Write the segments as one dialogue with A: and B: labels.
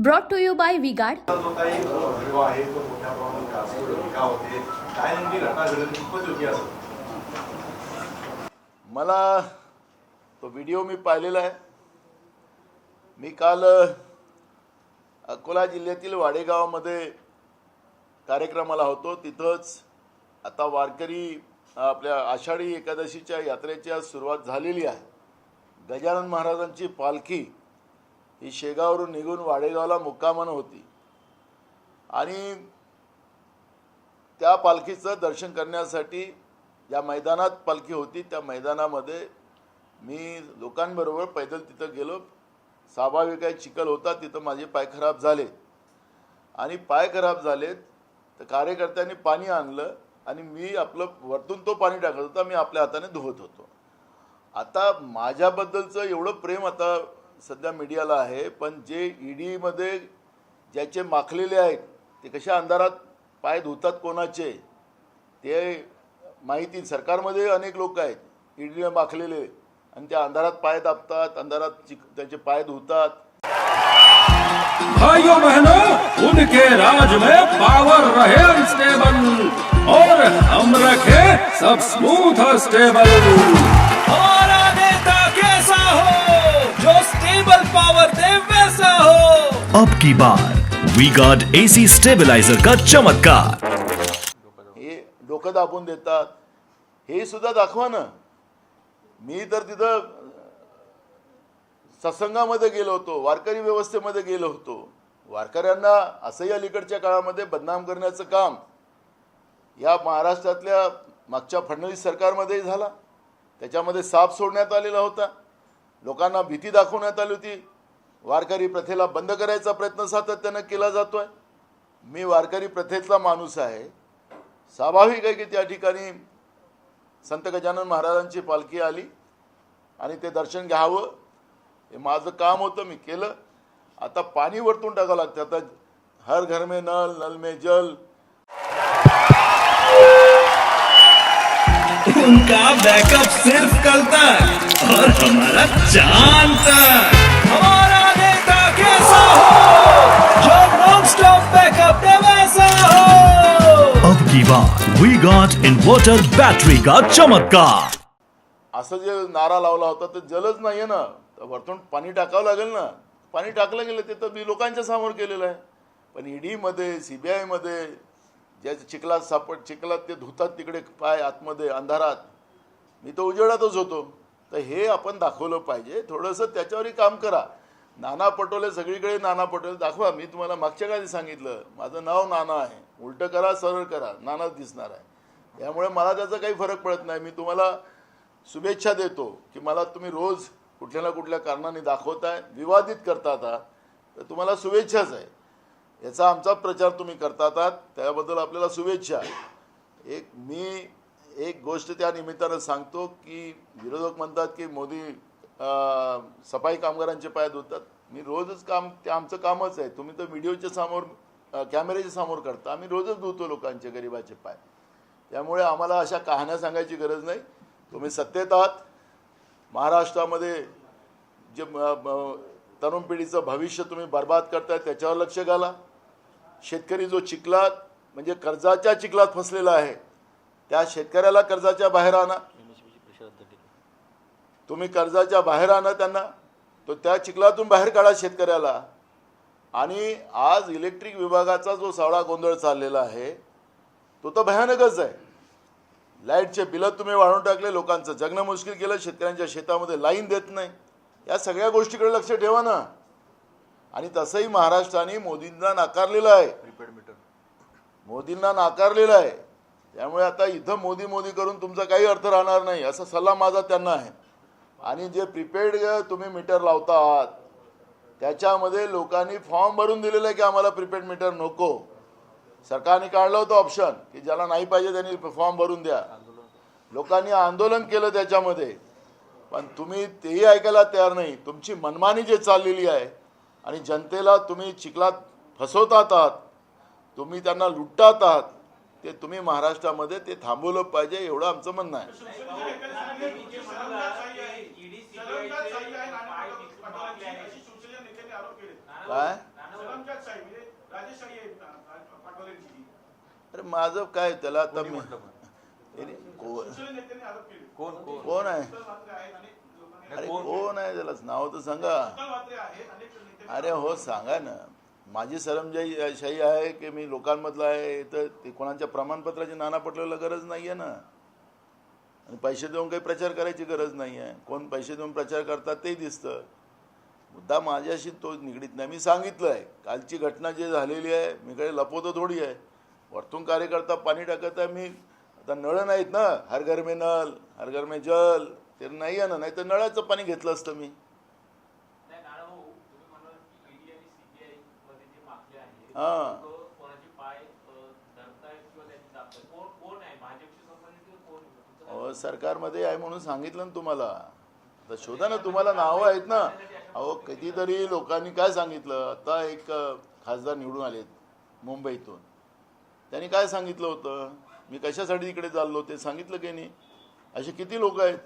A: Brought to you by V-Guard.
B: मला तो video मी पाहिलेला आहे. मी काल अकोला जिल्ह्यातील वाडेगावामध्ये कार्यक्रमाला होतो. तिथंच आता वारकरी आपल्या आषाढी एकादशीच्या यात्रेच्या सुरुवात झालेली आहे. गजानन महाराजांची पालखी ही शेगाववरून निघून वाडेगावला मुक्कामानं होती आणि त्या पालखीचं दर्शन करण्यासाठी ज्या मैदानात पालखी होती त्या मैदानामध्ये मी लोकांबरोबर पैदल तिथं गेलो. स्वाभाविक आहे, चिखल होता, तिथं माझे पाय खराब झाले आणि पाय खराब झालेत तर कार्यकर्त्यांनी पाणी आणलं आणि मी आपलं वरतून तो पाणी टाकत होता, मी आपल्या हाताने धुवत होतो. आता माझ्याबद्दलचं एवढं प्रेम आता सध्या मीडियाला आहे, पण जे ईडीमध्ये ज्याचे माखलेले आहेत ते कशा अंधारात पाय धुतात कोणाचे ते माहिती. सरकारमध्ये अनेक लोक आहेत ईडीने माखलेले आणि त्या अंधारात पाय दाबतात, अंधारात त्यांचे पाय धुतात.
C: भाइयों बहनों, उनके राज में पावर रहे अनस्टेबल और हम रखे सब स्मूथ और स्टेबल. हमारा नेता कैसा हो जो स्टेबल पावर दे वैसा हो.
D: अब की बार V-Guard AC स्टेबलाइजर का चमत्कार.
B: हे डोकं दाबून देतात, हे सुद्धा दाखवा ना. मी तर तिथं सत्संगामध्ये गेलो होतो, वारकरी व्यवस्थेमध्ये गेलो होतो. वारकऱ्यांना असंही अलीकडच्या काळामध्ये बदनाम करण्याचं काम या महाराष्ट्रातल्या मागच्या फडणवीस सरकारमध्येही झाला. त्याच्यामध्ये साप सोडण्यात आलेला होता, लोकांना भीती दाखवण्यात आली होती. वारकरी प्रथेला बंद करायचा प्रयत्न सातत्यानं केला जातोय. मी वारकरी प्रथेतला माणूस आहे. स्वाभाविक आहे की त्या ठिकाणी संत गजानन महाराजांची पालखी आली आणि ते दर्शन घ्यावं हे माझं काम होतं, मी केलं. आता पाणी वरतून टाकावं लागतं. आता हर घर में नल, नल में जल.
C: उनका बैकअप सिर्फ कल तक और हमारा चांद तक. हमारा नेता कैसा हो जो नॉन स्टॉप बैकअप दे वैसा हो.
D: अब की बार V-Guard इन्वर्टर बैटरी का चमत्कार.
B: असं जे नारा लावला होता तर जलच नाहीये ना, तर वरतून पाणी टाकावं लागेल ना. पाणी टाकलं गेलं ते तर मी लोकांच्या समोर केलेलं आहे. पण ईडीमध्ये CBIमध्ये ज्या चिखलात ते धुतात तिकडे पाय आतमध्ये अंधारात, मी तो उजेडातच होतो. तर हे आपण दाखवलं पाहिजे. थोडंसं त्याच्यावरही काम करा. नाना पटोले सगळीकडे नाना पटोले दाखवा. मी तुम्हाला मागच्या काळी सांगितलं माझं नाव नाना आहे, उलटं करा सरळ करा नानाच दिसणार आहे. त्यामुळे मला त्याचा काही फरक पडत नाही. मी तुम्हाला शुभेच्छा देतो की मला तुम्ही रोज कुठल्या ना कुठल्या कारणाने दाखवताय, विवादित करतात तर तुम्हाला शुभेच्छाच आहे. याचा आमचा प्रचार तुम्ही करतात आहात त्याबद्दल आपल्याला शुभेच्छा. मी एक गोष्ट त्या निमित्तानं सांगतो की विरोधक म्हणतात की मोदी सफाई कामगारांचे पाय धुतात. मी रोजच काम, ते आमचं कामच आहे. तुम्ही तर व्हिडिओच्या समोर कॅमेऱ्याच्या समोर करता, आम्ही रोजच धुतो लोकांचे गरिबाचे पाय. त्यामुळे आम्हाला अशा कहाण्या सांगायची गरज नाही. तुम्ही सत्तेत आहात. महाराष्ट्रामध्ये जे तरुण पिढीचं भविष्य तुम्ही बर्बाद करताय त्याच्यावर लक्ष घाला. शेतकरी जो चिखलात म्हणजे कर्जाच्या चिखलात फसलेला आहे त्या शेतकऱ्याला कर्जाच्या बाहेर आणा. तुम्ही कर्जाच्या बाहेर आणा त्यांना, तो त्या चिखलातून बाहेर काढा शेतकऱ्याला. आणि आज इलेक्ट्रिक विभागाचा जो सावळा गोंधळ चाललेला आहे तो तर भयानकच आहे. लाईटचे बिलं तुम्ही वाढवून टाकले, लोकांचं जगणं मुश्किल केलं, शेतकऱ्यांच्या शेतामध्ये लाईन देत नाही. या सगळ्या गोष्टीकडे लक्ष ठेवा ना. आणि तसंही महाराष्ट्राने मोदींना नाकारलेलं आहे, मोदींना नाकारलेलं आहे. त्यामुळे आता इथं मोदी मोदी करून तुमचा काही अर्थ राहणार नाही असा सल्ला माझा त्यांना आहे. आणि जे प्रीपेड तुम्ही मीटर लावता आहात त्याच्यामध्ये लोकांनी फॉर्म भरून दिलेला आहे की आम्हाला प्रीपेड मीटर नको. सरकारने काढलं होतं ऑप्शन की ज्याला नाही पाहिजे त्यांनी फॉर्म भरून द्या. लोकांनी आंदोलन केलं त्याच्यामध्ये, पण तुम्ही तेही ऐकायला तयार नाही. तुमची मनमानी जे चाललेली आहे आणि जनतेला तुम्ही चिखलात फसवतात आहात, तुम्ही त्यांना लुटतात आहात, ते तुम्ही महाराष्ट्रामध्ये ते थांबवलं पाहिजे एवढं आमचं म्हणणं आहे. काय
A: पंचायतशाही म्हणजे राजेशाही आहे पाटोलेंची.
B: अरे माझं काय त्याला आता मी अरे
A: शिवसेना नेत्यांनी आरोप केले.
B: कोण आहे
A: शीतल म्हात्रे आहेत, अनेक लोकांनी
B: अरे कोण आहे त्याला नाव तर सांगा.
A: शीतल म्हात्रे आहेत, अनेक नेत्यांनी
B: अरे हो सांगा ना. माझी सरंजाई आहे की मी लोकांमधला आहे, तर ते कोणाच्या प्रमाणपत्राची नाना पटलेला गरज नाही आहे ना. आणि पैसे देऊन काही प्रचार करायची गरज नाही आहे. कोण पैसे देऊन प्रचार करतात ते दिसतं. मुद्दा माझ्याशी तो निगडीत नाही. मी सांगितलं आहे कालची घटना जी झालेली आहे, मी काही लपवतो थोडी आहे. वरतून कार्यकर्ता पाणी टाकत आहे. मी आता नळ नाहीत ना, हर घर में नल हर घर में जल, ते नाही आहे ना. नाही तर नळाचं पाणी घेतलं असतं मी. हां अहो सरकारमध्ये आहे म्हणून सांगितलं ना तुम्हाला. आता शोधा ना, तुम्हाला नावं आहेत ना. अहो कितीतरी लोकांनी काय सांगितलं. आता एक खासदार निवडून आलेत मुंबईतून, त्यांनी काय सांगितलं होतं, मी कशासाठी तिकडे चाललो ते सांगितलं की नाही. असे किती लोक आहेत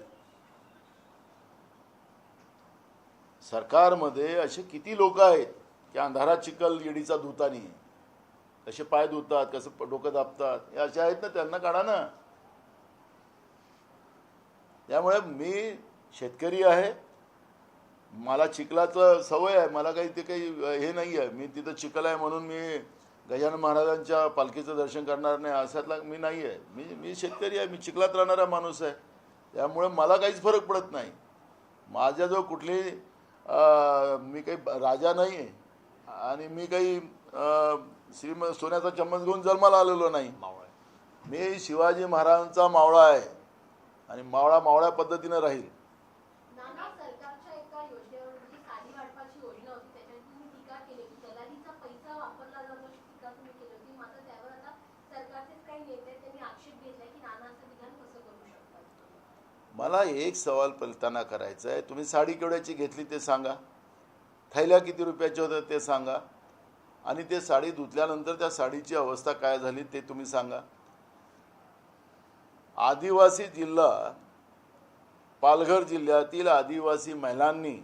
B: सरकारमध्ये, असे किती लोक आहेत की अंधारात चिखल येडीचा धुतानी, कसे पाय धुतात, कसं डोकं दाबतात, हे असे आहेत ना. त्यांना काढा ना. त्यामुळे मी शेतकरी आहे, मला चिखलाचं सवय आहे. मला काही ते काही हे नाही आहे. मी तिथं चिखल आहे म्हणून मी गजानन महाराजांच्या पालखीचं दर्शन करणार नाही असातला मी नाही आहे. मी शेतकरी आहे, मी चिखलात राहणारा माणूस आहे. त्यामुळे मला काहीच फरक पडत नाही. माझ्याजवळ कुठली मी काही राजा नाही आहे आणि मी काही सोन्याचा चम्मच घेऊन जन्माला आलेलो नाही. मी शिवाजी महाराजांचा मावळा आहे आणि मावळ्या पद्धतीने राहील.
E: नाना सरकारच्या एका योजनेवर म्हणजे साडी वाटपाची योजना होती, त्याच्यात तुम्ही टीका केली की दलालीचा पैसा वापरला जातो अशी टीका तुम्ही केली होती. मात्र त्यावर आता सरकारचेच काही नेते आहेत, त्यांनी आक्षेप घेतलाय की नाना असं विधान कसं करू शकतात.
B: मला एक सवाल पलताना करायचा आहे. तुम्ही साडी केवढ्याची घेतली ते सांगा, थैल्या किती रुपयाच्या होत्या ते सांगा, आणि ते साडी धुतल्यानंतर त्या साडीची अवस्था काय झाली ते तुम्ही सांगा. आदिवासी जिल्हा पालघर जिल्ह्यातील आदिवासी महिलांनी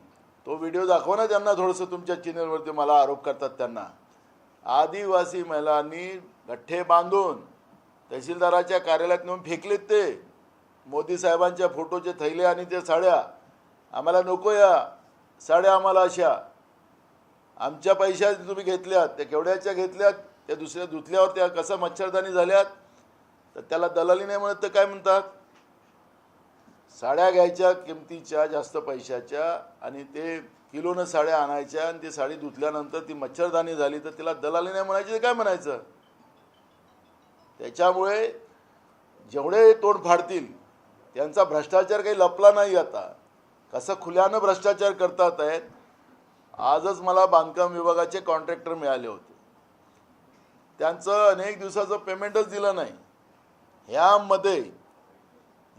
B: तो व्हिडिओ दाखवा ना त्यांना थोडंसं. तुमच्या चॅनलवरती मला आरोप करतात त्यांना. आदिवासी महिलांनी गठ्ठे बांधून तहसीलदाराच्या कार्यालयात नेऊन फेकलेत ते मोदी साहेबांच्या फोटोचे थैले आणि ते साड्या. आम्हाला नको या साड्या, आम्हाला अशा आमच्या पैशात तुम्ही घेतल्यात. त्या केवढ्याच्या घेतल्यात, त्या दुसऱ्या धुतल्यावर त्या कसं मच्छरदाणी झाल्यात, तर त्याला दलाली नाही म्हणत तर काय म्हणतात. साड्या घ्यायच्या किमतीच्या जास्त पैशाच्या आणि ते किलोनं साड्या आणायच्या आणि ती साडी धुतल्यानंतर ती मच्छरदाणी झाली तर तिला दलाली नाही म्हणायची तर काय म्हणायचं. त्याच्यामुळे जेवढे तोंड फाडतील त्यांचा भ्रष्टाचार काही लपला नाही. आता कसं खुल्यानं भ्रष्टाचार करतात आहेत. आजच मला बांधकाम विभागाचे कॉन्ट्रॅक्टर मिळाले होते, त्यांचं अनेक दिवसाचं पेमेंटच दिलं नाही. ह्यामध्ये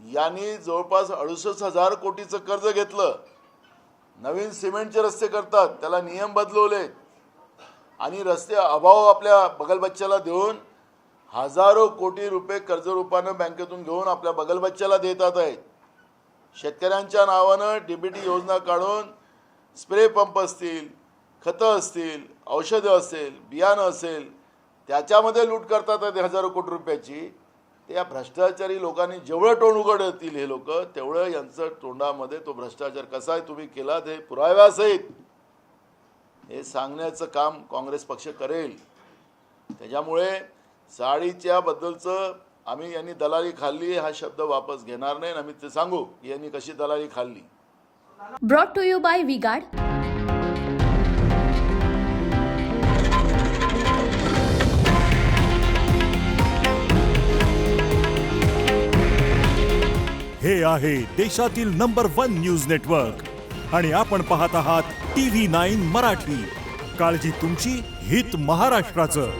B: यांनी जवळपास 68,000 कोटीचं कर्ज घेतलं. नवीन सिमेंटचे रस्ते करतात, त्याला नियम बदलवले आणि रस्ते अभाव आपल्या बगलबच्च्याला देऊन हजारो कोटी रुपये कर्जरूपानं बँकेतून घेऊन आपल्या बगलबच्च्याला देतात आहेत. शेतकऱ्यांच्या नावानं डीबीटी योजना काढून स्प्रे पंप असतील, खतं असतील, औषधं असेल, बियाणं असेल, त्याच्यामध्ये लूट करतात आहेत हजारो कोटी रुपयाची. त्या भ्रष्टाचारी लोकांनी जेवढं तोंड उघडतील हे लोक, तेवढं यांचं तोंडामध्ये तो भ्रष्टाचार कसा आहे तुम्ही केला ते पुराव्यासहित हे सांगण्याचं काम काँग्रेस पक्ष करेल. त्याच्यामुळे साडीच्या बद्दलचं आम्ही यांनी दलाली खाल्ली हा शब्द वापस घेणार नाही. आम्ही ते सांगू यांनी कशी दलाली खाल्ली.
F: Brought to you by V-Guard.
G: हे आहे देशातील नंबर 1 न्यूज नेटवर्क आणि आपण पाहत आहात TV9 मराठी. काळजी तुमची, हित महाराष्ट्राचं.